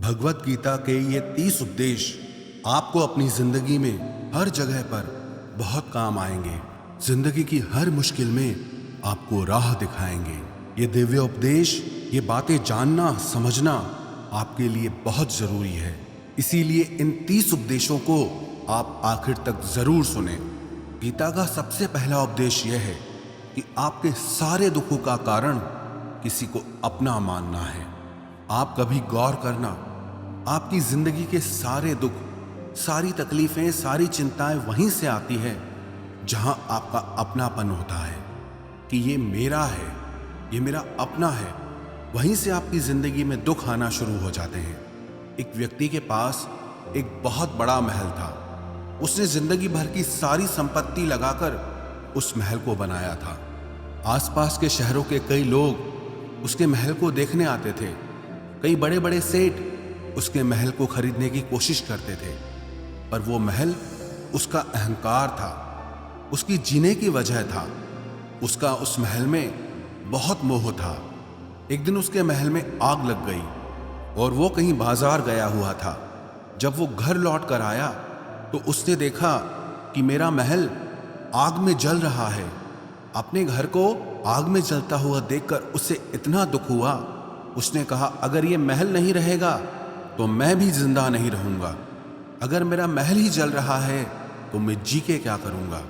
भगवत गीता के ये 30 उपदेश आपको अपनी जिंदगी में हर जगह पर बहुत काम आएंगे। जिंदगी की हर मुश्किल में आपको राह दिखाएंगे। ये दिव्य उपदेश, ये बातें जानना समझना आपके लिए बहुत जरूरी है। इसीलिए इन 30 उपदेशों को आप आखिर तक जरूर सुने। गीता का सबसे पहला उपदेश यह है कि आपके सारे दुखों का कारण किसी को अपना मानना है। आप कभी गौर करना, आपकी जिंदगी के सारे दुख, सारी तकलीफें, सारी चिंताएं वहीं से आती है जहां आपका अपनापन होता है कि ये मेरा है, ये मेरा अपना है। वहीं से आपकी जिंदगी में दुख आना शुरू हो जाते हैं। एक व्यक्ति के पास एक बहुत बड़ा महल था। उसने जिंदगी भर की सारी संपत्ति लगाकर उस महल को बनाया था। आसपास के शहरों के कई लोग उसके महल को देखने आते थे। कई बड़े बड़े सेठ उसके महल को खरीदने की कोशिश करते थे, पर वो महल उसका अहंकार था, उसकी जीने की वजह था। उसका उस महल में बहुत मोह था। एक दिन उसके महल में आग लग गई और वो कहीं बाजार गया हुआ था। जब वो घर लौट कर आया तो उसने देखा कि मेरा महल आग में जल रहा है। अपने घर को आग में जलता हुआ देखकर उसे इतना दुख हुआ। उसने कहा, अगर ये महल नहीं रहेगा तो मैं भी जिंदा नहीं रहूंगा। अगर मेरा महल ही जल रहा है तो मैं जी के क्या करूंगा।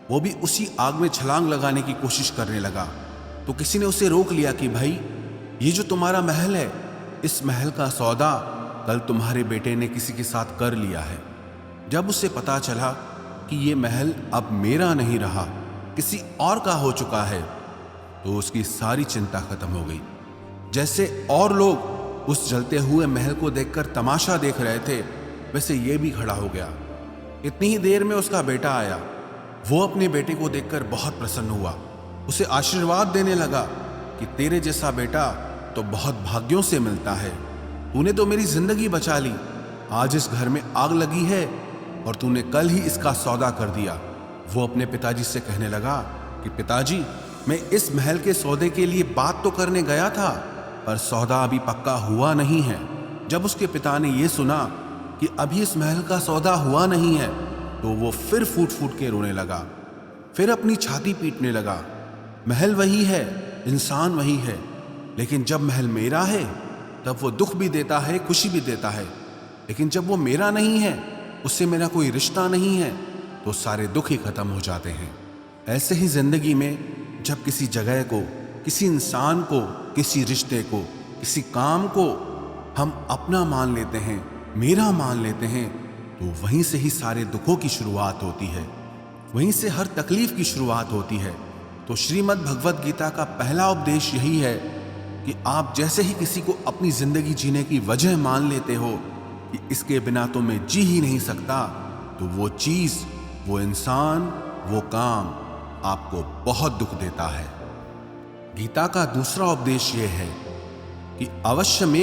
वो भी उसी आग में छलांग लगाने की कोशिश करने लगा तो किसी ने उसे रोक लिया कि भाई, ये जो तुम्हारा महल है, इस महल का सौदा कल तुम्हारे बेटे ने किसी के साथ कर लिया है। जब उसे पता चला कि ये महल अब मेरा नहीं रहा, किसी और का हो चुका है, तो उसकी सारी चिंता खत्म हो गई। जैसे और लोग उस जलते हुए महल को देखकर तमाशा देख रहे थे, वैसे ये भी खड़ा हो गया। इतनी ही देर में उसका बेटा आया। वो अपने बेटे को देखकर बहुत प्रसन्न हुआ। उसे आशीर्वाद देने लगा कि तेरे जैसा बेटा तो बहुत भाग्यों से मिलता है। तूने तो मेरी जिंदगी बचा ली। आज इस घर में आग लगी है और तूने कल ही इसका सौदा कर दिया। वो अपने पिताजी से कहने लगा कि पिताजी, मैं इस महल के सौदे के लिए बात तो करने गया था, पर सौदा अभी पक्का हुआ नहीं है। जब उसके पिता ने यह सुना कि अभी इस महल का सौदा हुआ नहीं है तो वो फिर फूट फूट के रोने लगा, फिर अपनी छाती पीटने लगा। महल वही है, इंसान वही है, लेकिन जब महल मेरा है तब वो दुख भी देता है, खुशी भी देता है। लेकिन जब वो मेरा नहीं है, उससे मेरा कोई रिश्ता नहीं है, तो सारे दुख ही खत्म हो जाते हैं। ऐसे ही जिंदगी में जब किसी जगह को, किसी इंसान को, किसी रिश्ते को, किसी काम को हम अपना मान लेते हैं, मेरा मान लेते हैं, तो वहीं से ही सारे दुखों की शुरुआत होती है, वहीं से हर तकलीफ की शुरुआत होती है। तो श्रीमद् भगवत गीता का पहला उपदेश यही है कि आप जैसे ही किसी को अपनी जिंदगी जीने की वजह मान लेते हो कि इसके बिना तो मैं जी ही नहीं सकता, तो वो चीज, वो इंसान, वो काम आपको बहुत दुख देता है। गीता का दूसरा उपदेश यह है कि अवश्य में